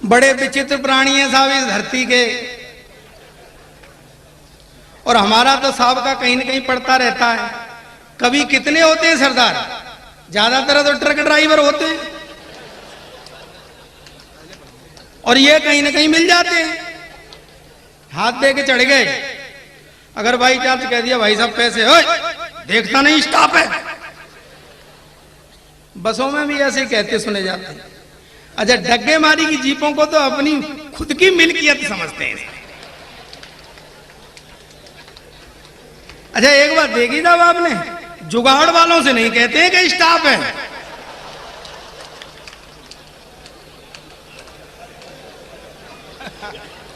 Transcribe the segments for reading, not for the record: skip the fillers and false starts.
बड़े विचित्र प्राणी हैं साहब इस धरती के। और हमारा तो साहब का कहीं न कहीं पड़ता रहता है। कभी कितने होते हैं सरदार? ज्यादातर तो ट्रक ड्राइवर होते हैं, और ये कहीं न कहीं मिल जाते हैं, हाथ दे के चढ़ गए। अगर भाई चार्ज कह दिया भाई साहब पैसे, ओए देखता नहीं स्टॉप है। बसों में भी ऐसे कहते सुने जाते हैं। अच्छा, डग्गे मारी की जीपों को तो अपनी खुद की मिल्कियत समझते हैं। अच्छा, एक बात देखी साहब आपने, जुगाड़ वालों से नहीं कहते हैं कि स्टॉप है।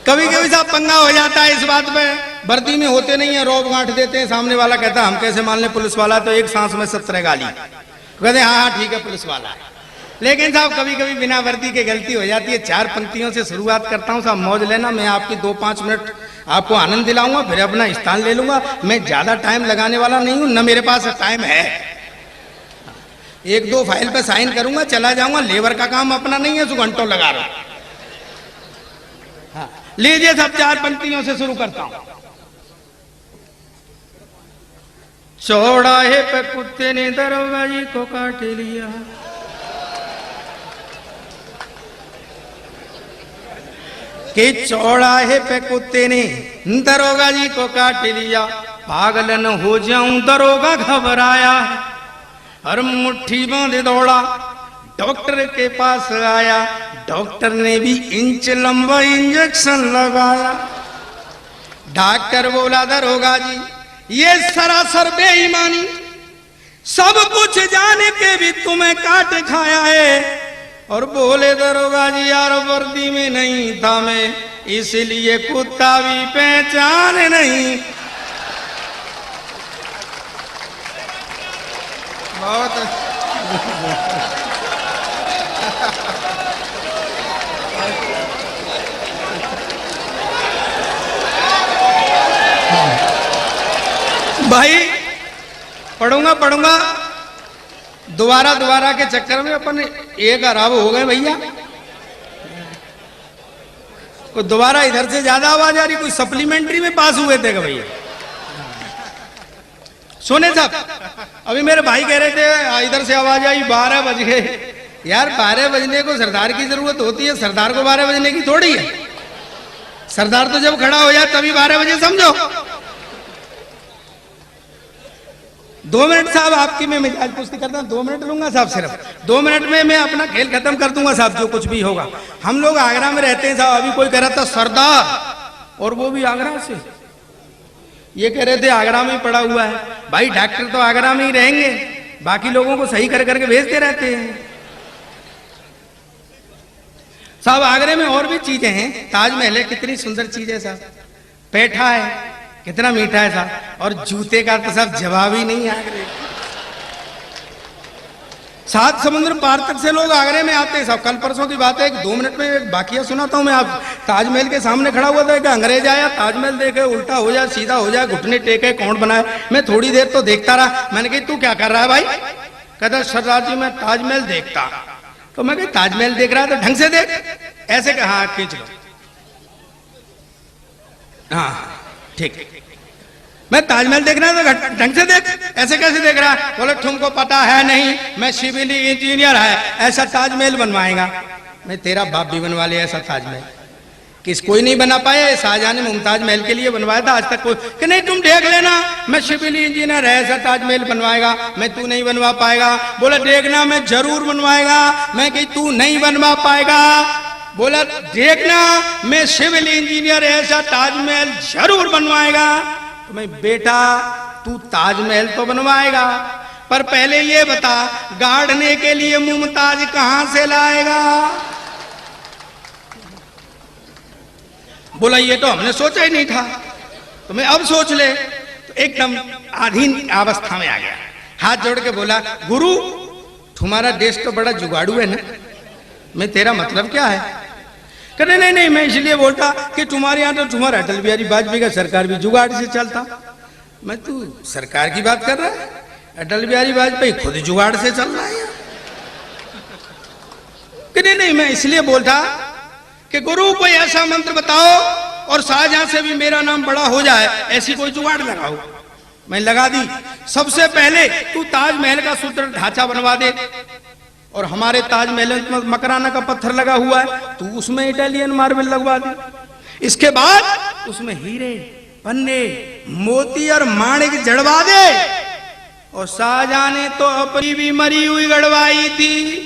कभी कभी साहब पंगा हो जाता है इस बात पे, वर्दी में होते नहीं है, रौब गांठ देते हैं। सामने वाला कहता है हम कैसे मान लें पुलिस वाला, तो एक सांस में 17 गाली कहते हैं हाँ ठीक है पुलिस वाला है। लेकिन साहब कभी कभी बिना वर्दी के गलती हो जाती है। 4 पंक्तियों से शुरुआत करता हूँ साहब, मौज लेना। मैं आपकी 2-5 मिनट आपको आनंद दिलाऊंगा, फिर अपना स्थान ले लूंगा। मैं ज्यादा टाइम लगाने वाला नहीं हूं, न मेरे पास टाइम है। 1-2 फाइल पे साइन करूंगा, चला जाऊंगा। लेबर का काम अपना नहीं है, जो घंटों लगा रहा हूं। हाँ, लीजिए सब 4 पंक्तियों से शुरू करता हूं। चौराहे पे कुत्ते ने दरोगा जी को काट लिया, कि चौराहे पे कुत्ते ने दरोगा जी को काट लिया। पागल न हो जाऊं दरोगा घबराया, और मुट्ठी बांध दौड़ा डॉक्टर के पास आया। डॉक्टर ने भी इंच लंबा इंजेक्शन लगाया। डॉक्टर बोला दरोगा जी ये सरासर बेईमानी, सब कुछ जाने के भी तुम्हें काट खाया है। और बोले दरोगा जी यार वर्दी में नहीं था मैं, इसलिए कुत्ता भी पहचान नहीं। बहुत भाई पढ़ूंगा दोबारा के चक्कर में अपन 1 अरब हो गए भैया। कोई दोबारा इधर से ज्यादा आवाज आ रही, कोई सप्लीमेंट्री में पास हुए थे भैया। सुने साहब, अभी मेरे भाई कह रहे थे इधर से आवाज आई 12 बज गए। यार 12 बजने को सरदार की जरूरत होती है, सरदार को 12 बजने की थोड़ी है। सरदार तो जब खड़ा हो जाए तभी 12 बजे समझो। 2 मिनट साहब आपकी मैं मिजाज पुष्टि करता हूँ, 2 मिनट लूंगा साहब, सिर्फ 2 मिनट में मैं अपना खेल खत्म कर दूंगा साहब, जो कुछ भी होगा। हम लोग आगरा में रहते हैं साहब। अभी कोई कह रहा था सरदार, और वो भी आगरा से। ये कह रहे थे आगरा में ही पड़ा हुआ है। भाई डॉक्टर तो आगरा में ही रहेंगे, बाकी लोगों को सही कर करके भेजते रहते हैं साहब। आगरे में और भी चीजें हैं। ताजमहल है, कितनी सुंदर चीज है साहब। पेठा है, कितना मीठा है साहब। और जूते का तो साहब जवाब ही नहीं आगरे। 7 समुद्र पार तक से लोग आगरे में आते हैं साहब। कल परसों की बात है, 2 मिनट में एक वाकया सुनाता हूं मैं। आप ताजमहल के सामने खड़ा हुआ था, एक अंग्रेज आया, ताजमहल देखे, उल्टा हो जाए सीधा हो जाए, घुटने टेके कौन बनाए। मैं थोड़ी देर तो देखता रहा। मैंने कहा तू क्या कर रहा है भाई? कहता सरदार जी मैं ताजमहल देखता। तो मैं कहा ताजमहल देख रहा है तो ढंग से देख। ऐसे कहा खींच लो, हाँ ठीक। मैं ताजमहल देख रहा है तो ढंग से देख। ऐसे कैसे देख रहा है? बोले तुमको पता है नहीं, मैं सिविल इंजीनियर है, ऐसा ताजमहल बनवाएगा। मैं तेरा बाप भी बनवा ले ऐसा ताजमहल। किस कोई नहीं बना पाया। शाहजहां ने मुमताज महल के लिए बनवाया था, आज तक कोई कि नहीं तुम देख लेना, मैं सिविल इंजीनियर है, ऐसा ताजमहल बनवाएगा। मैं तू नहीं बनवा पाएगा। बोला देखना मैं जरूर बनवाएगा। मैं कही तू नहीं बनवा पाएगा। बोला देखना मैं सिविल इंजीनियर ऐसा ताजमहल जरूर बनवाएगा। तो मैं बेटा तू ताजमहल तो बनवाएगा, पर पहले ये बता गाड़ने के लिए मुमताज कहां से लाएगा? बोला ये तो हमने सोचा ही नहीं था। तो मैं अब सोच ले। तो एकदम अधीन अवस्था में आ गया, हाथ जोड़ के बोला गुरु तुम्हारा देश तो बड़ा जुगाड़ू है ना। मैं तेरा मतलब क्या है? कहते नहीं मैं इसलिए बोलता कि तुम्हारे यहाँ तो तुम्हारा अटल बिहारी वाजपेयी का सरकार भी जुगाड़ से चलता। मैं तू सरकार की बात कर रहा है? अटल बिहारी वाजपेयी खुद जुगाड़ से चल रहा है। कि नहीं मैं इसलिए बोलता कि गुरु कोई ऐसा मंत्र बताओ और शाहजहां से भी मेरा नाम बड़ा हो जाए, ऐसी कोई जुगाड़ लगाओ। मैं लगा दी। सबसे पहले तू ताजमहल का सुदृढ़ ढांचा बनवा दे, और हमारे ताजमहल में मकराना का पत्थर लगा हुआ है, तू उसमें इटालियन मार्बल लगवा दे। इसके बाद उसमें हीरे, पन्ने, मोती और माणिक जड़वा दे। और शाहजहां ने तो अपनी भी मरी हुई गड़वाई थी,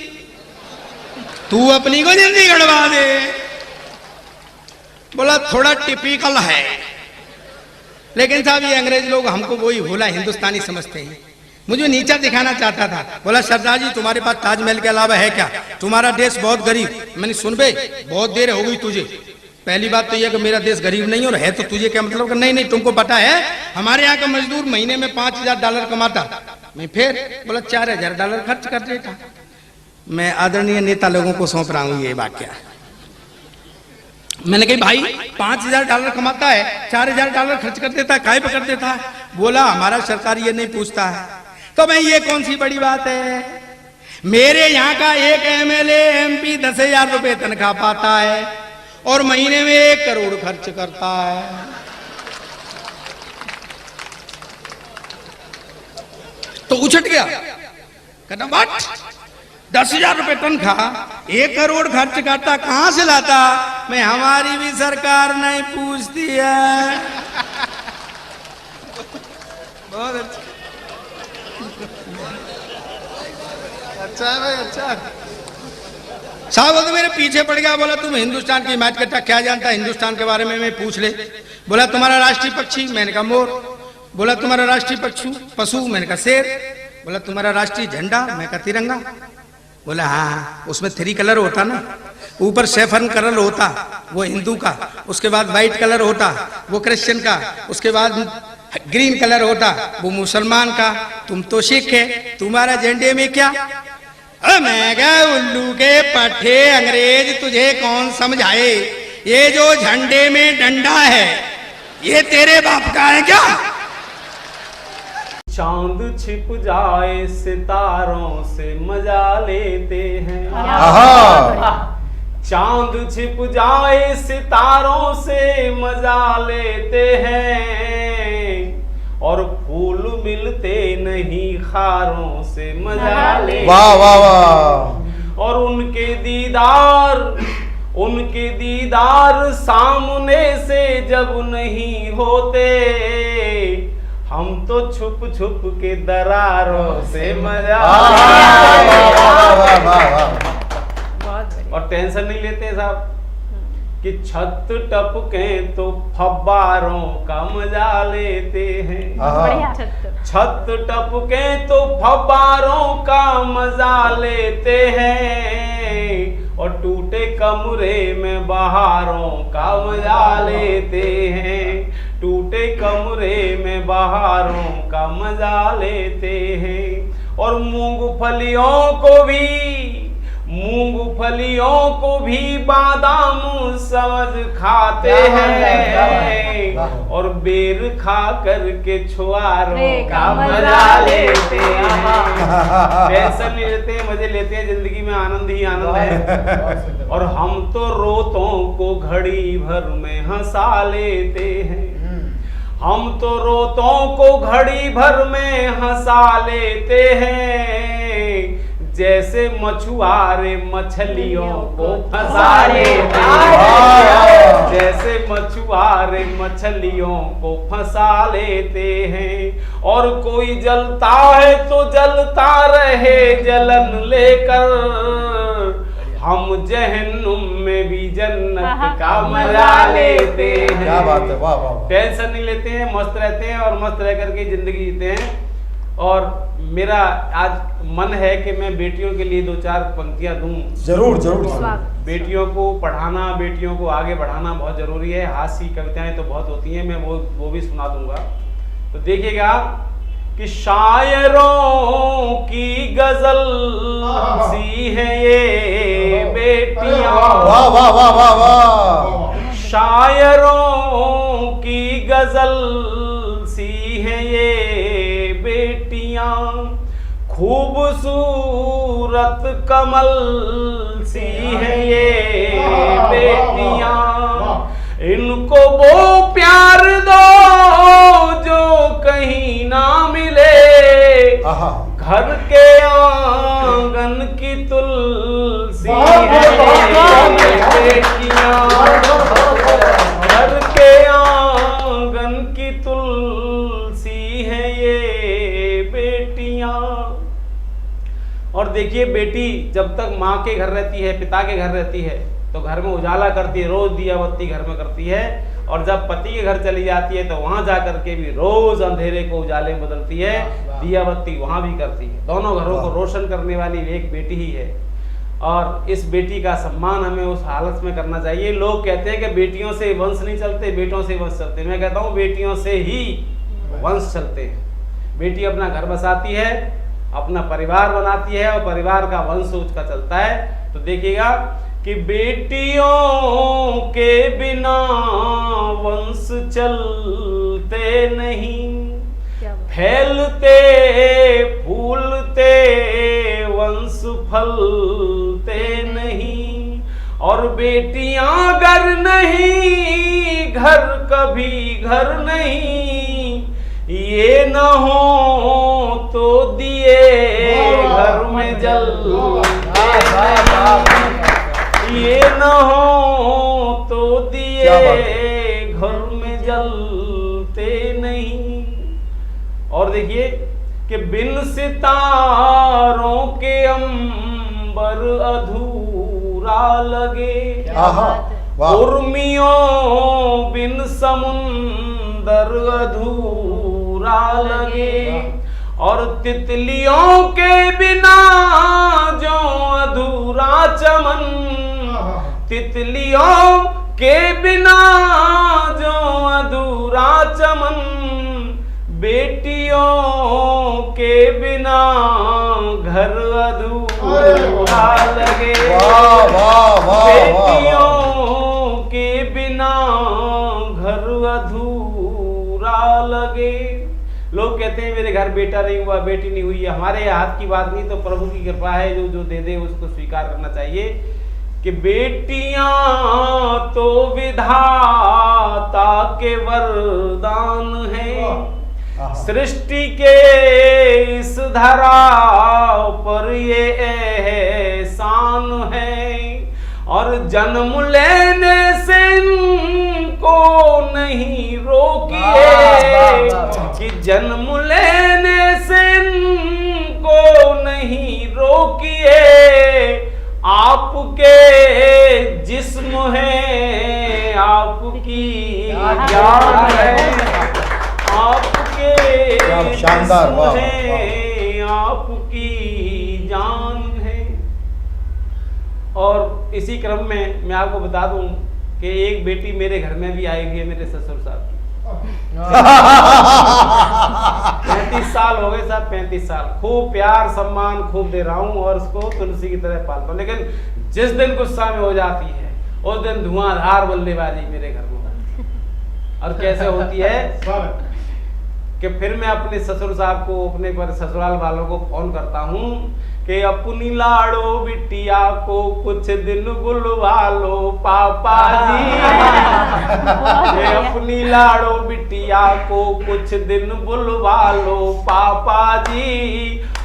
तू अपनी को जिंदी गड़वा दे। बोला थोड़ा टिपिकल है, लेकिन साहब ये अंग्रेज लोग हमको वही भोला हिंदुस्तानी समझते हैं। मुझे नीचा दिखाना चाहता था। बोला सरदार जी तुम्हारे पास ताजमहल के अलावा है क्या? तुम्हारा देश बहुत गरीब। मैंने सुन बे, बहुत देर हो गई तुझे। पहली बात तो यह कि मेरा देश गरीब नहीं और है तो तुझे क्या मतलब? नहीं नहीं, तुमको पता है हमारे यहाँ का मजदूर महीने में $5000 कमाता। मैं फिर बोला $4000 खर्च कर देता। मैं आदरणीय नेता लोगों को सौंप रहा हूँ ये वाक्य। मैंने कही भाई $5000 कमाता है, $4000 खर्च कर देता है, काहे पे कर देता है? बोला हमारा सरकार ये नहीं पूछता है। तो मैं ये कौन सी बड़ी बात है? मेरे यहाँ का एक MLA MP 10,000 रुपए तनख्वाह पाता है और महीने में 1 करोड़ खर्च करता है। तो उछट गया, कहता व्हाट, 10,000 रुपए तनख्वाह, 1 करोड़ खर्च करता, कहां से लाता? मैं हमारी भी सरकार नहीं पूछती है। बहुत अच्छा है भाई, अच्छा। साहब वो तो मेरे पीछे पड़ गया। बोला तुम हिंदुस्तान की हिमायत करता, क्या जानता है हिंदुस्तान के बारे में? मैं पूछ ले। बोला तुम्हारा राष्ट्रीय पक्षी? मैंने कहा मोर। बोला तुम्हारा राष्ट्रीय पशु? मैंने कहा शेर। बोला तुम्हारा राष्ट्रीय झंडा? मैं कहा तिरंगा। बोला हाँ, उसमें 3 कलर होता ना, ऊपर सैफरन कलर होता वो हिंदू का, उसके बाद व्हाइट कलर होता वो क्रिश्चियन का, उसके बाद ग्रीन कलर होता वो मुसलमान का। तुम तो सिख है, तुम्हारा झंडे में क्या? मैं क्या उल्लू के पट्टे, अंग्रेज तुझे कौन समझाए? ये जो झंडे में डंडा है ये तेरे बाप का है क्या? चांद छिप जाए सितारों से मजा लेते हैं। चांद छिप जाए सितारों से मजा लेते हैं, और फूल मिलते नहीं खारों से मजा लेते। वाह वाह वाह। और उनके दीदार सामने से जब नहीं होते, हम तो छुप छुप के दरारों से मजा। और टेंशन नहीं लेते साहब कि छत टपके तो फव्वारों का मजा लेते हैं। छत टपके तो फव्वारों का मजा लेते हैं, और टूटे कमरे में बहारों का मजा लेते हैं। टूटे कमरे में बहारों का मजा लेते हैं। और मूंगफलियों को भी बादाम समझ खाते हैं, और बेर खा करके छुआरों का मजा लेते हैं। टेंशन नहीं लेते हैं, मजे लेते हैं, जिंदगी में आनंद ही आनंद है। और हम तो रोतों को घड़ी भर में हंसा लेते हैं। हम तो रोतों को घड़ी भर में हंसा लेते हैं, जैसे मछुआरे मछलियों को फंसा लेते हैं। जैसे मछुआरे मछलियों को फंसा लेते हैं। और कोई जलता है तो जलता रहे जलन लेकर, हम जहन्नुम में भी जन्नत का मजा लेते हैं। क्या बात है, वाह वाह। टेंशन नहीं लेते हैं, मस्त रहते हैं और मस्त रह करके जिंदगी जीते हैं। और मेरा आज मन है कि मैं बेटियों के लिए 2-4 पंक्तियां दूं। जरूर जरूर। बेटियों को पढ़ाना, बेटियों को आगे बढ़ाना बहुत जरूरी है। हास्य कविताएं तो बहुत होती हैं, मैं वो भी सुना दूंगा। तो देखिएगा कि शायरों की गजल सी है ये बेटियां। वाह वाह वाह वाह वाह। शायरों की गजल सी है ये बेटियां, खूबसूरत कमल सी है ये बेटियां। घर के आंगन की तुलसी है बेटियां, घर के आंगन की तुलसी है ये बेटियां। और देखिए बेटी जब तक माँ के घर रहती है, पिता के घर रहती है, तो घर में उजाला करती है, रोज दिया बत्ती घर में करती है। और जब पति के घर चली जाती है तो वहां जाकर के भी रोज अंधेरे को उजाले में बदलती है, दिया बत्ती वहां भी करती है। दोनों घरों को रोशन करने वाली एक बेटी ही है। और इस बेटी का सम्मान हमें उस हालत में करना चाहिए। लोग कहते हैं कि बेटियों से वंश नहीं चलते, बेटों से वंश चलते। मैं कहता हूँ बेटियों से ही वंश चलते हैं। बेटी अपना घर बसाती है, अपना परिवार बनाती है और परिवार का वंश उसका चलता है। तो देखिएगा कि बेटियों के बिना वंश चलते नहीं, फैलते फूलते वंश फलते नहीं। और बेटियां घर नहीं, घर कभी घर नहीं, ये न हो तो दिए घर में जलते नहीं, ये न हो तो दिए घर में जलते नहीं। और देखिए कि बिन सितारों के अंबर अधूरा लगे, उर्मियों बिन समुंदर अधूरा लगे। और तितलियों के बिना जो अधूरा चमन, तितलियों के बिना जो अधूरा चमन, बेटियों के बिना घर अधूरा लगे। बेटियों के बिना घर अधूरा लगे। लोग कहते हैं मेरे घर बेटा नहीं हुआ, बेटी नहीं हुई है। हमारे हाथ की बात नहीं, तो प्रभु की कृपा है, जो जो दे दे उसको स्वीकार करना चाहिए। कि बेटियां तो विधाता के वरदान है, सृष्टि के इस धरा पर ये एहसान है। और जन्म लेने से इनको नहीं रोकिए, कि जन्म लेने से इनको नहीं रोकिए। आपके जिस्म है, आपकी जान है, आपके जिस्म है, आपकी जान है। और इसी क्रम में मैं आपको बता दूं कि एक बेटी मेरे घर में भी आई हुई है, मेरे ससुर साहब की। 35 साल हो गए साहब, 35 साल। खूब प्यार सम्मान खूब दे रहा हूँ और उसको तुलसी की तरह पालता हूँ। लेकिन जिस दिन गुस्सा में हो जाती है उस दिन धुआंधार बल्लेबाजी मेरे घर में। और कैसे होती है कि फिर मैं अपने ससुर साहब को, अपने पर ससुराल वालों को फोन करता हूँ कि अपनी लाड़ो बिटिया को कुछ दिन बुलवा लो पापा जी। अपनी लाड़ो बिटिया को कुछ दिन बुलवा लो पापा जी।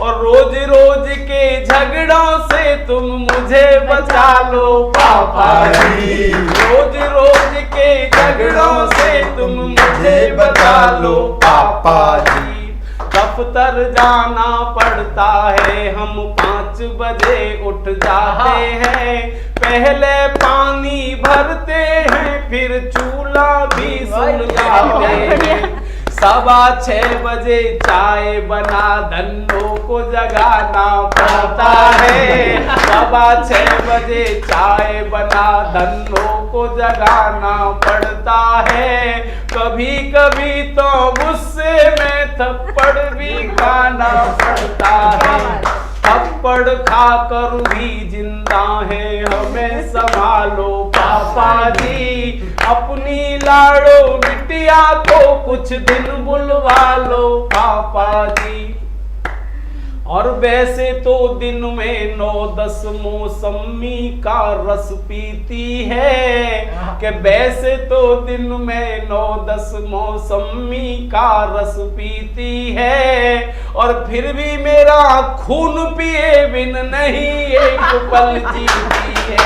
और रोज रोज के झगड़ों से तुम मुझे बचा लो पापा जी। रोज रोज के झगड़ों से तुम मुझे बचा लो पापा जी। दफ्तर जाना पड़ता है, हम 5 बजे उठ जाते हैं। पहले पानी भरते हैं, फिर चूल्हा भी सुलगाते हैं। 6:15 बजे चाय बना धन्नों को जगाना पड़ता है। 6:15 बजे चाय बना धन्नों को जगाना पड़ता है। कभी कभी तो गुस्से में थप्पड़ भी खाना पड़ता है। थप्पड़ खाकर भी जिंदा है, हमें संभालो पापा जी। अपनी लाड़ो बिटिया को कुछ दिन बुलवा लो पापा जी। और वैसे तो दिन में 9-10 मौसमी का रस पीती है। कि वैसे तो दिन में 9-10 मौसमी का रस पीती है, और फिर भी मेरा खून पिए बिन नहीं एक पल जीती है।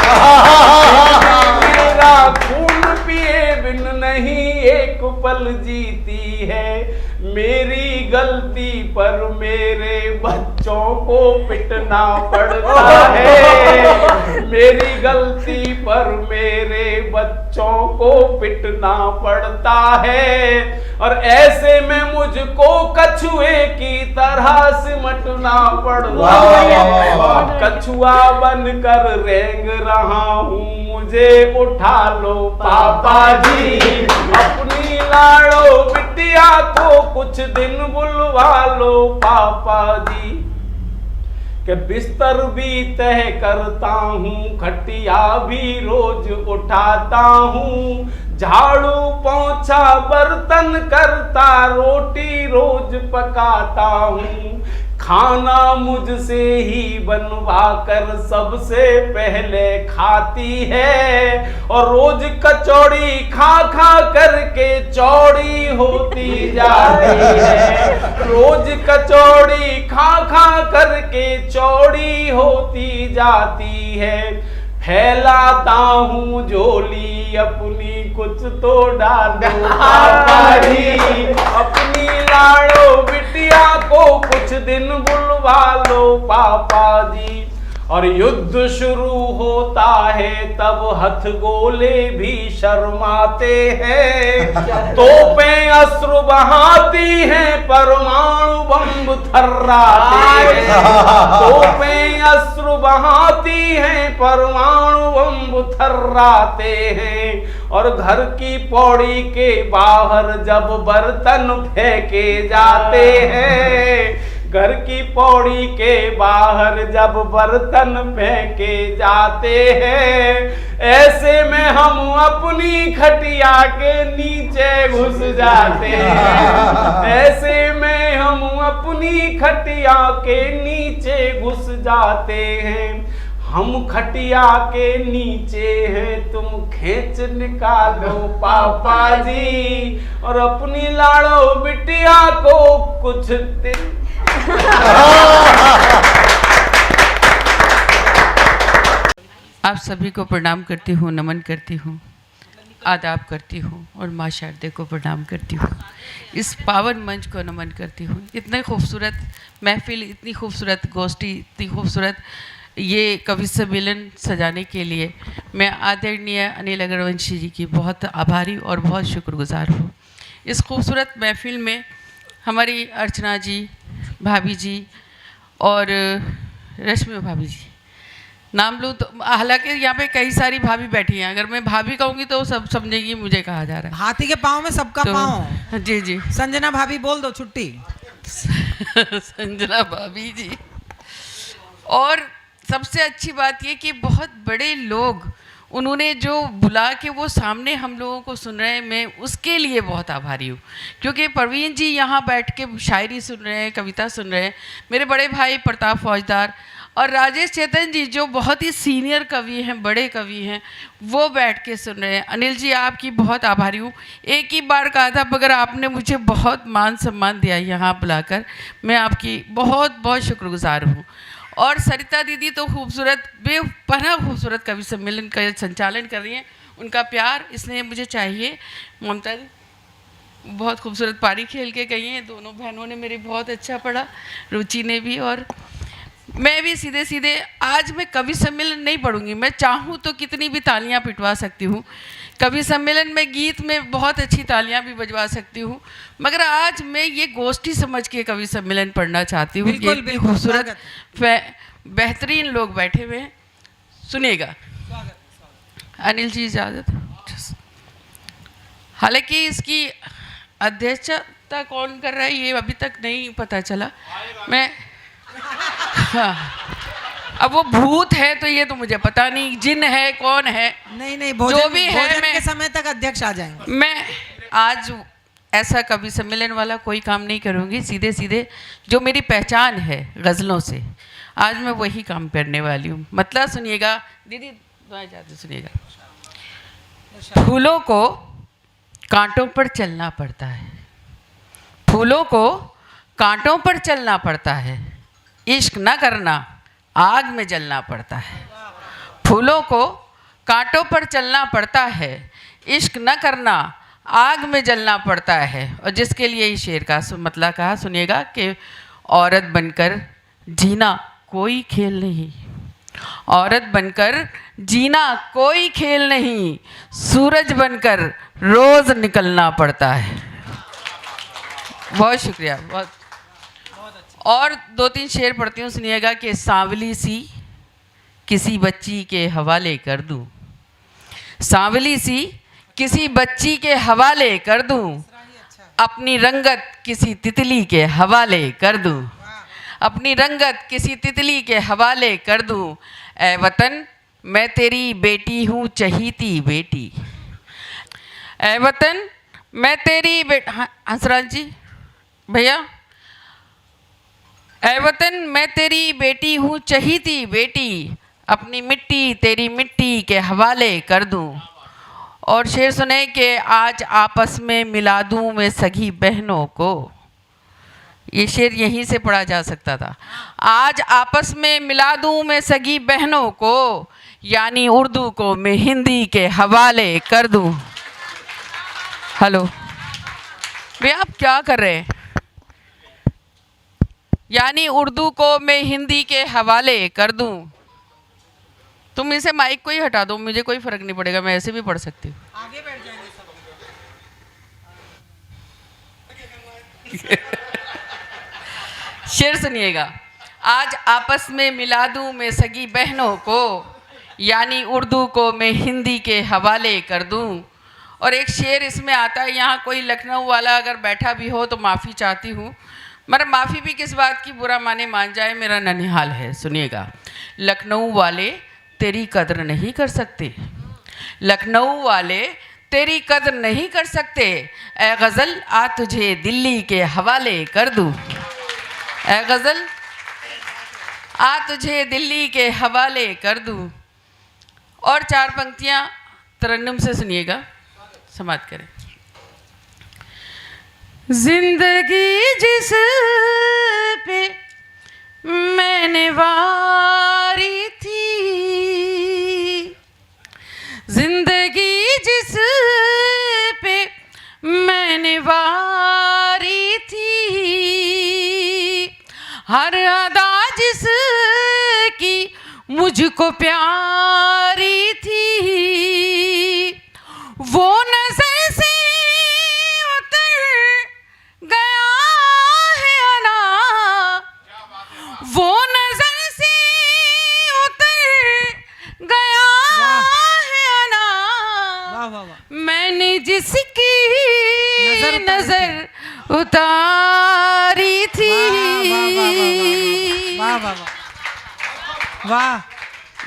मेरा खून पिए बिन नहीं एक पल जीती है। मेरी गलती पर मेरे बच्चों को पिटना पड़ता है। मेरी गलती पर मेरे बच्चों को पिटना पड़ता है, और ऐसे में मुझको कछुए की तरह सिमटना पड़ता है। कछुआ बनकर रेंग रहा हूँ, मुझे उठा लो पापा जी। अपनी लाड़ो बिटिया को कुछ दिन बुलवा लो पापा जी। कि बिस्तर भी तय करता हूँ, खटिया भी रोज उठाता हूँ, झाड़ू पोंछा बर्तन करता, रोटी रोज पकाता हूँ। खाना मुझसे ही बनवा कर सबसे पहले खाती है, और रोज कचौड़ी खा खा करके चौड़ी होती जाती है। रोज कचौड़ी खा खा करके चौड़ी होती जाती है। फैलाता हूँ झोली अपनी, कुछ तो डालो पापा जी। अपनी लाड़ो बिटिया को कुछ दिन बुलवा लो पापा जी। और युद्ध शुरू होता है तब हथगोले भी शर्माते हैं। तोपें अश्रु बहाती हैं, परमाणु बम थर्राते हैं। तोपें अश्रु बहाती हैं, परमाणु बम थर्राते हैं। और घर की पौड़ी के बाहर जब बर्तन फेंके जाते हैं, घर की पौड़ी के बाहर जब बर्तन फेंके जाते हैं, ऐसे में हम अपनी खटिया के नीचे घुस जाते हैं। ऐसे में हम अपनी खटिया के नीचे घुस जाते हैं। हम खटिया के नीचे हैं, तुम खींच निकालो पापा जी। और अपनी लाड़ो बिटिया को कुछ दिन आप सभी को प्रणाम करती हूँ, नमन करती हूँ, आदाब करती हूँ, और माँ शारदे को प्रणाम करती हूँ। इस पावन मंच को नमन करती हूँ। इतने खूबसूरत महफिल, इतनी खूबसूरत गोष्ठी, इतनी खूबसूरत ये कवि सम्मेलन सजाने के लिए मैं आदरणीय अनिल अग्रवंशी जी की बहुत आभारी और बहुत शुक्रगुजार हूँ। इस खूबसूरत महफिल में हमारी अर्चना जी, भाभी जी और रश्मि भाभी जी, नाम लूँ तो हालांकि यहाँ पे कई सारी भाभी बैठी हैं, अगर मैं भाभी कहूँगी तो सब समझेंगी मुझे कहा जा रहा है। हाथी के पाँव में सबका तो, पाँव। जी जी। संजना भाभी बोल दो छुट्टी। संजना भाभी जी। और सबसे अच्छी बात ये कि बहुत बड़े लोग उन्होंने जो बुला के वो सामने हम लोगों को सुन रहे हैं, मैं उसके लिए बहुत आभारी हूँ। क्योंकि परवीन जी यहाँ बैठ के शायरी सुन रहे हैं, कविता सुन रहे हैं, मेरे बड़े भाई प्रताप फौजदार और राजेश चेतन जी जो बहुत ही सीनियर कवि हैं, बड़े कवि हैं, वो बैठ के सुन रहे हैं। अनिल जी आपकी बहुत आभारी हूँ। एक ही बार कहा था मगर आपने मुझे बहुत मान सम्मान दिया यहाँ बुलाकर, मैं आपकी बहुत बहुत शुक्रगुजार हूँ। और सरिता दीदी तो खूबसूरत, बेपनाह खूबसूरत कवि सम्मेलन का संचालन कर रही हैं, उनका प्यार इसलिए मुझे चाहिए। ममता दी बहुत खूबसूरत पारी खेल के गई हैं, दोनों बहनों ने मेरी बहुत अच्छा पढ़ा, रुचि ने भी, और मैं भी सीधे सीधे आज मैं कवि सम्मेलन नहीं पढ़ूंगी। मैं चाहूँ तो कितनी भी तालियां पिटवा सकती हूँ, कवि सम्मेलन में गीत में बहुत अच्छी तालियां भी बजवा सकती हूँ, मगर आज मैं ये गोष्ठी समझ के कवि सम्मेलन पढ़ना चाहती हूँ। ये खूबसूरत बेहतरीन लोग बैठे हुए हैं, सुनिएगा। अनिल जी इजाज़त। हालांकि इसकी अध्यक्षता कौन कर रहा है ये अभी तक नहीं पता चला। मैं हाँ, अब वो भूत है तो ये तो मुझे पता नहीं, जिन है कौन है, नहीं जो भी है, भोजन मैं के समय तक अध्यक्ष आ जाएंगे। मैं आज ऐसा कवि सम्मेलन वाला कोई काम नहीं करूँगी, सीधे सीधे जो मेरी पहचान है गज़लों से, आज मैं वही काम करने वाली हूँ। मतलब सुनिएगा दीदी, जाते सुनिएगा। फूलों को कांटों पर चलना पड़ता है, फूलों को कांटों पर चलना पड़ता है, इश्क न करना आग में जलना पड़ता है। फूलों को कांटों पर चलना पड़ता है, इश्क न करना आग में जलना पड़ता है। और जिसके लिए इस शेर का मतलब कहा सुनिएगा कि औरत बनकर जीना कोई खेल नहीं, औरत बनकर जीना कोई खेल नहीं, सूरज बनकर रोज निकलना पड़ता है। बहुत शुक्रिया, बहुत। और 2-3 शेर पढ़ती हूँ, सुनिएगा कि सांवली सी किसी बच्ची के हवाले कर दूँ, सांवली सी किसी बच्ची के हवाले कर दूँ, अपनी रंगत किसी तितली के हवाले कर दूँ, अपनी रंगत किसी तितली के हवाले कर दूँ। ऐ वतन मैं तेरी बेटी हूँ चहीती बेटी, ऐ वतन मैं तेरी हंसराज जी भैया, ऐ वतन मैं तेरी बेटी हूँ चहीती बेटी, अपनी मिट्टी तेरी मिट्टी के हवाले कर दूँ। और शेर सुने कि आज आपस में मिला दूँ मैं सगी बहनों को, ये शेर यहीं से पढ़ा जा सकता था। आज आपस में मिला दूँ मैं सगी बहनों को, यानी उर्दू को मैं हिंदी के हवाले कर दूँ। हेलो भैया, आप क्या कर रहे हैं? यानी उर्दू को मैं हिंदी के हवाले कर दूँ। तुम इसे माइक को ही हटा दो, मुझे कोई फर्क नहीं पड़ेगा, मैं ऐसे भी पढ़ सकती हूँ। आगे बैठ जाएंगे सब। शेर सुनिएगा, आज आपस में मिला दूँ मैं सगी बहनों को, यानी उर्दू को मैं हिंदी के हवाले कर दूँ। और एक शेर इसमें आता है, यहाँ कोई लखनऊ वाला अगर बैठा भी हो तो माफ़ी चाहती हूँ, मगर माफ़ी भी किस बात की, बुरा माने मान जाए, मेरा ननिहाल है। सुनिएगा, लखनऊ वाले तेरी कदर नहीं कर सकते, लखनऊ वाले तेरी कदर नहीं कर सकते, ऐ गज़ल आ तुझे दिल्ली के हवाले कर दूँ, ऐ गज़ल आ तुझे दिल्ली के हवाले कर दूँ। और 4 पंक्तियाँ तरन्नुम से सुनिएगा, समाप्त करें। जिंदगी जिस पे मैंने वारी थी, जिंदगी जिस पे मैंने वारी थी, हर अदा जिसकी मुझको प्यारी थी, वो नजर से उतर गया है अना, वो नजर से उतर गया है अना, वाह वाह वाह, मैंने जिसकी नजर उतारी थी। वाह वाह वाह, वाह।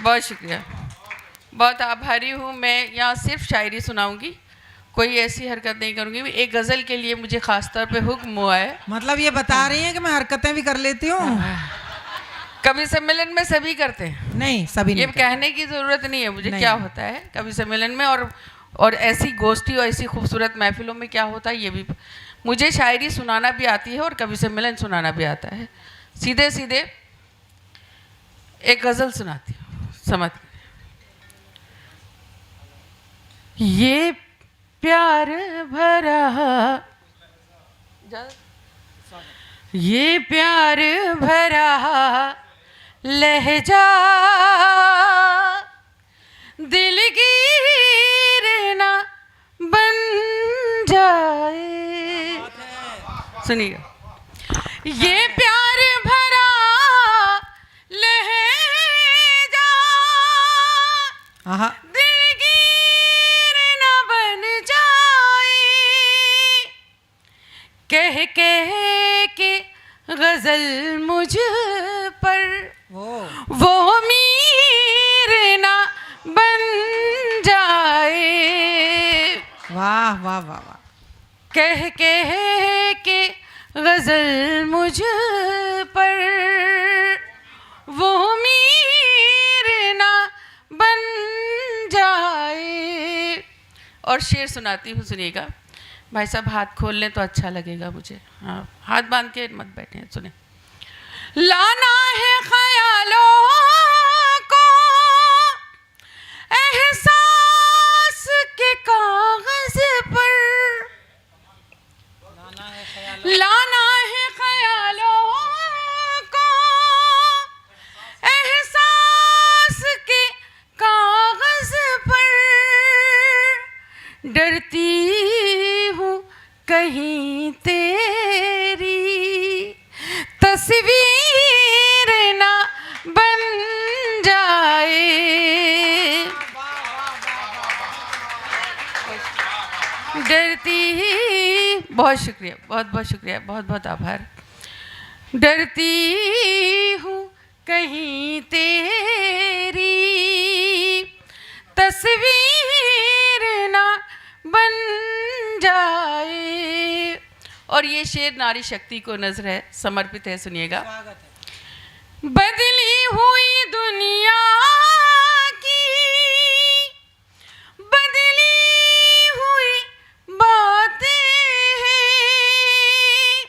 बहुत शुक्रिया, बहुत आभारी हूँ। मैं यहाँ सिर्फ शायरी सुनाऊंगी, कोई ऐसी हरकत नहीं करूँगी। एक गज़ल के लिए मुझे ख़ास तौर पे हुक्म हुआ है। मतलब ये बता रही हैं कि मैं हरकतें भी कर लेती हूँ? कवि सम्मेलन में सभी करते हैं, नहीं सभी ये नहीं। कहने की ज़रूरत नहीं है मुझे नहीं। क्या होता है कवि सम्मेलन में, और ऐसी गोष्ठी और ऐसी खूबसूरत महफिलों में क्या होता है, ये भी मुझे शायरी सुनाना भी आती है और कवि सम्मेलन सुनाना भी आता है। सीधे सीधे एक गज़ल सुनाती हूँ, समझ। ये प्यार भरा, ये प्यार भरा लहजा दिलगीर ना बन जाए। सुनिए, ये प्यार भरा लहजा आहा, दिलगीर ना बन जाए, कह कह के गजल मुझ पर वो मीर ना बन जाए। वाह वाह वाह वाह, कह कह के गजल मुझ पर वो मीर ना बन जाए। और शेर सुनाती हूँ, सुनिएगा। भाई साहब हाथ खोल लें तो अच्छा लगेगा मुझे। हाँ, हाथ बांध के मत बैठे, सुने। लाना है ख्यालों को एहसास के कागज पर, लाना है ख्यालों को एहसास के कागज पर, डरती हूँ कहीं तेरी तस्वीर ना बन जाए। डरती, बहुत शुक्रिया, बहुत बहुत शुक्रिया, बहुत बहुत आभार। डरती हूँ कहीं तेरी तस्वीर ना बन जाए। और ये शेर नारी शक्ति को नजर है, समर्पित है, सुनिएगा। बदली हुई दुनिया की बदली हुई बातें हैं,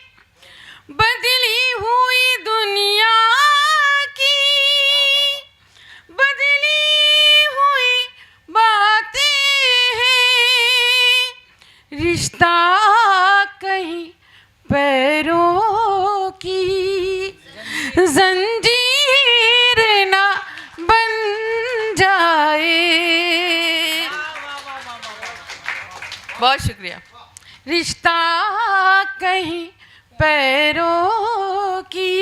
बदली हुई दुनिया की बदली हुई बातें हैं, रिश्ता कहीं पैरों की जंजीर ना बन जाए। बहुत शुक्रिया। रिश्ता कहीं पैरों की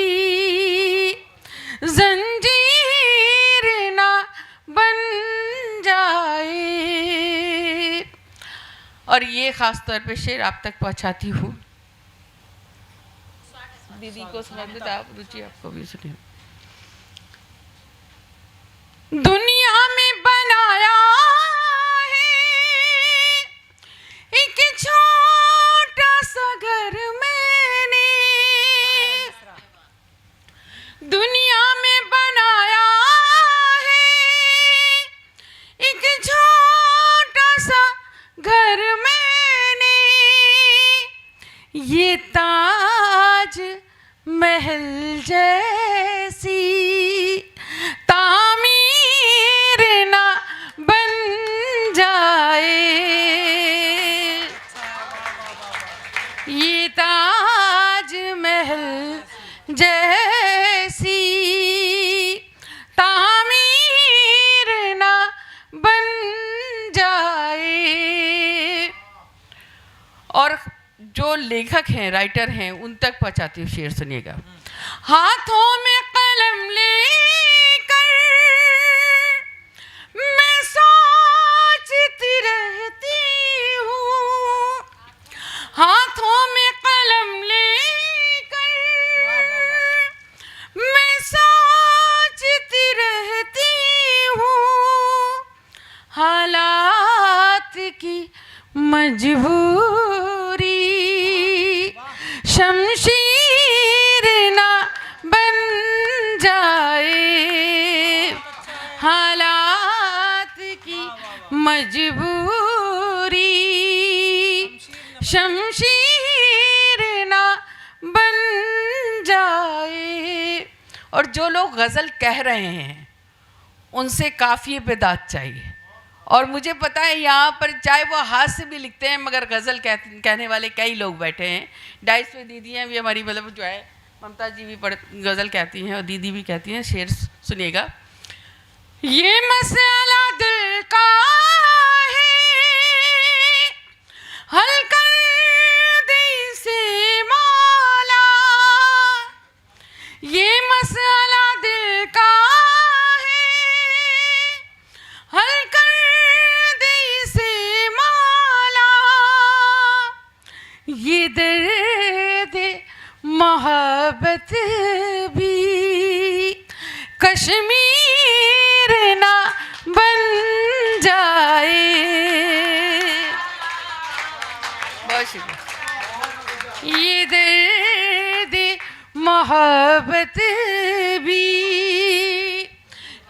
जंजीर ना बन जाए। और ये खास तौर पे शेर आप तक पहुंचाती हूँ, दीदी को समर्पित, आप रुचि आपको भी सुनिए। दुनिया में बनाया है एक छोटा सा घर मैंने, दुनिया में बनाया है एक छोटा सा घर मैंने, ये ताज महल जैसी तामीर ना बन जाए। ये ताज महल जैसी तामीर ना बन जाए। और जो लेखक हैं, राइटर हैं, उन तक पहुंचाती हूँ शेर, सुनिएगा। हाथों में कलम लेकर मैं सोचती रहती हूँ, हाथों में कलम लेकर मैं सोचती रहती हूँ, हालात की मजबूरी शमशीर ना बन जाए। हालात की मजबूरी शमशीर ना बन जाए। और जो लोग गज़ल कह रहे हैं उनसे काफ़िए पे दाद चाहिए। और मुझे पता है यहाँ पर चाहे वो हाथ से भी लिखते हैं मगर गज़ल कहने वाले कई लोग बैठे हैं। डाइस पे दीदी हैं भी हमारी, मतलब जो है ममता जी भी गज़ल कहती हैं और दीदी भी कहती हैं। शेर सुनिएगा। ये मसला दिल का है हल कर दे इसे मौला, ये मसला दिल का है हल कर ये दर्द मोहब्बत भी कश्मीर ना बन जाए। बहुत शुक्रिया। ये दर्द मोहब्बत भी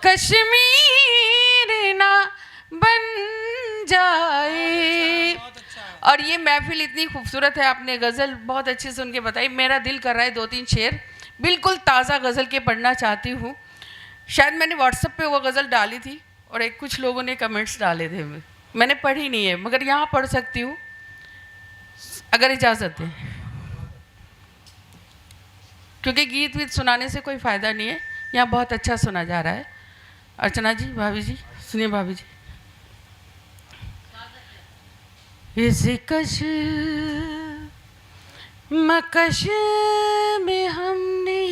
कश्मीर ना बन जाए। और ये महफिल इतनी खूबसूरत है, आपने गज़ल बहुत अच्छे से उनके बताई। मेरा दिल कर रहा है 2-3 शेर बिल्कुल ताज़ा गज़ल के पढ़ना चाहती हूँ। शायद मैंने व्हाट्सएप पे वो गज़ल डाली थी और कुछ लोगों ने कमेंट्स डाले थे, मैंने पढ़ी नहीं है, मगर यहाँ पढ़ सकती हूँ अगर इजाज़त है, क्योंकि गीत वीत सुनाने से कोई फ़ायदा नहीं है, यहाँ बहुत अच्छा सुना जा रहा है। अर्चना जी, भाभी जी, सुनिए भाभी जी। इस कश मकश में हमने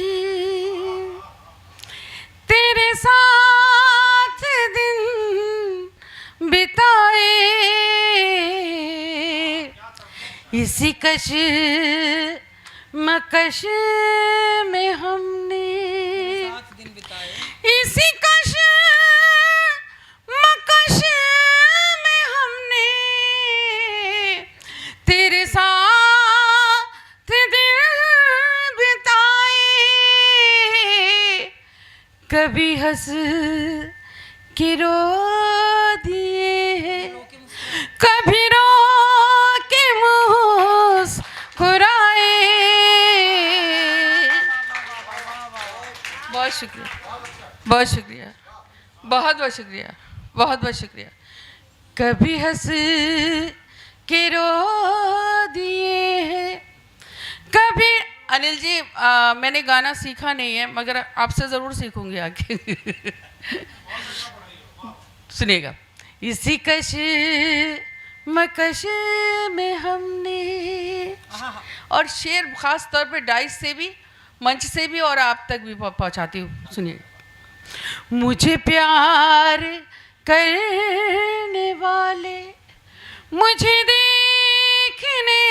तेरे साथ दिन बिताए, इसी कश मकश में हमने इसी कश मकश में हमने तेरे साथ दिन बिताए, कभी हंस के रो दिए, कभी रो के मुस्कुराए। बहुत शुक्रिया, बहुत शुक्रिया, बहुत बहुत शुक्रिया, बहुत बहुत शुक्रिया। कभी हंस के रो दिए हैं, कभी। अनिल जी, मैंने गाना सीखा नहीं है, मगर आपसे ज़रूर सीखूंगी आगे। सुनिएगा। इसी कश मकश में हमने, और शेर ख़ास तौर पे डाइस से भी, मंच से भी और आप तक भी पहुंचाती हूँ। सुनिए। मुझे प्यार करने वाले मुझे देखने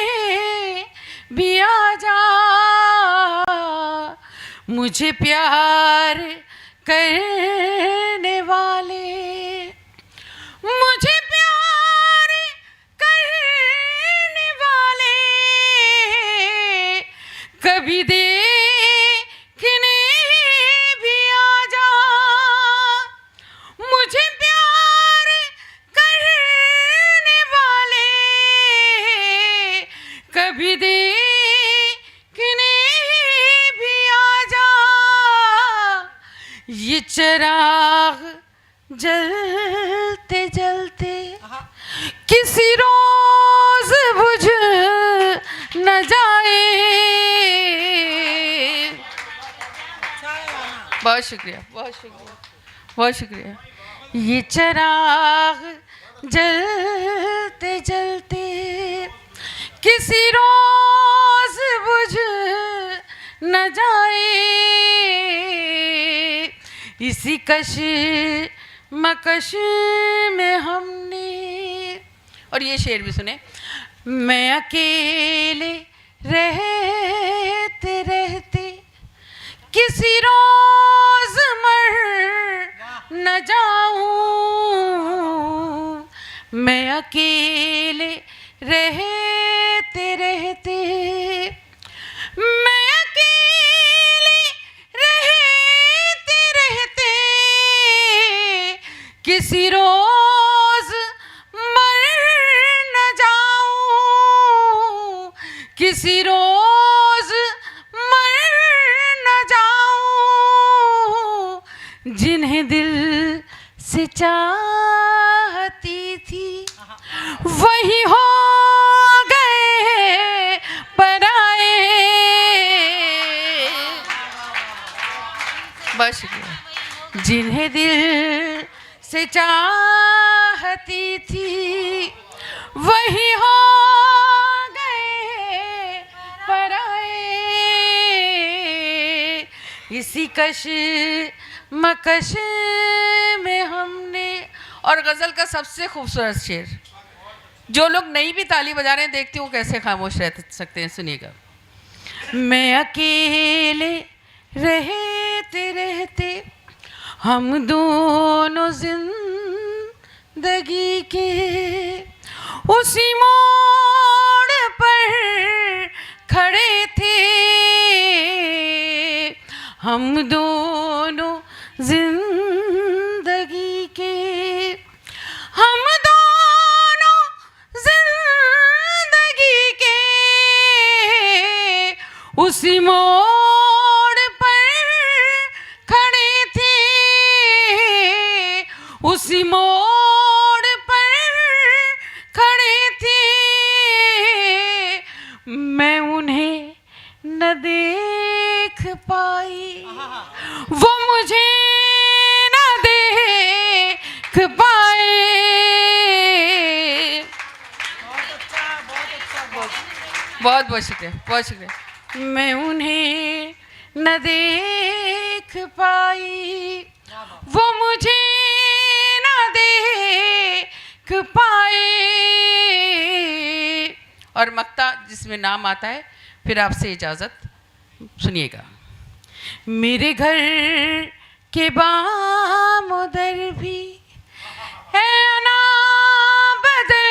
भी आ जा, मुझे प्यार करने वाले मुझे प्यार करने वाले कभी देखने भी आ जा, मुझे प्यार करने वाले कभी देखने भी आ जा। ये चिराग जलते जलते किसी रोज बुझ न जाए। बहुत शुक्रिया, बहुत शुक्रिया, बहुत शुक्रिया। ये चिराग जलते जलते किसी रोज बुझ न जाए, इसी कश मकश में हमने। और ये शेर भी सुने। मैं अकेले रहते रहते किसी रोज मर न जाऊं, मैं अकेले रहते रहते मैं अकेले रहते रहते किसी रोज मर न जाऊं, किसी रोज मर न जाऊं। जिन्हें दिल से चाहती थी वही हो गए पराए। बहुत शुक्रिया। जिन्हें दिल से चाहती थी वही हो गए पराए, इसी कश मकश में हमने। और गज़ल का सबसे खूबसूरत शेर, जो लोग नहीं भी ताली बजा रहे हैं, देखती हूँ कैसे खामोश रह सकते हैं। सुनिएगा। मैं अकेले रहते रहते हम दोनों जिंदगी के उसी मोड़ पर खड़े थे, हम दोनों जिंदगी के हम दोनों जिंदगी उसी मोड़ पर खड़ी थी, उसी मोड़ पर खड़ी थी, मैं उन्हें न देख पाई, वो मुझे न देख पाए। बहुत बहुत शुक्रिया, बहुत शुक्रिया। मैं उन्हें न देख पाई, वो मुझे न देख पाए। और मक्ता जिसमें नाम आता है, फिर आपसे इजाज़त सुनिएगा। मेरे घर के बाम उधर भी है ना बदल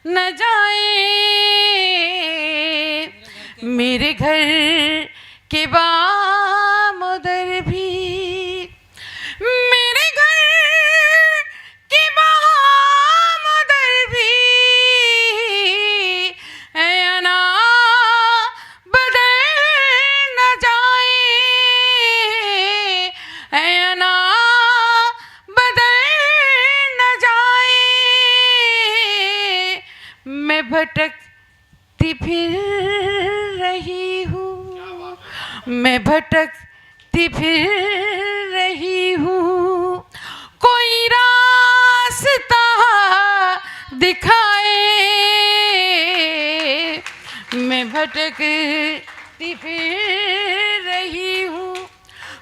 न जाए, मेरे घर के बाम उधर भी, मेरे घर के बाम उधर भी है ना बदल न जाए, है ना बदल न जाए। मैं भटकती फिर रही हूँ, मैं भटकती फिर रही हूँ, कोई रास्ता दिखाए। मैं भटकती फिर रही हूँ,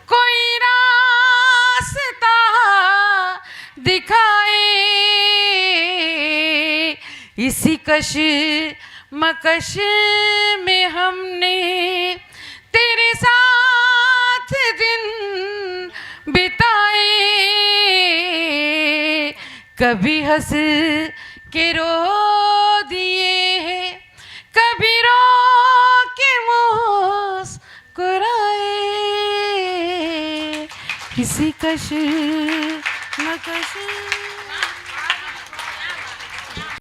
कोई रास्ता दिखाए। इसी कशमकश में हमने तेरे साथ दिन बिताए, कभी हंस के रो दिए हैं, कभी रो के मुस्कुराए। किसी कशमकश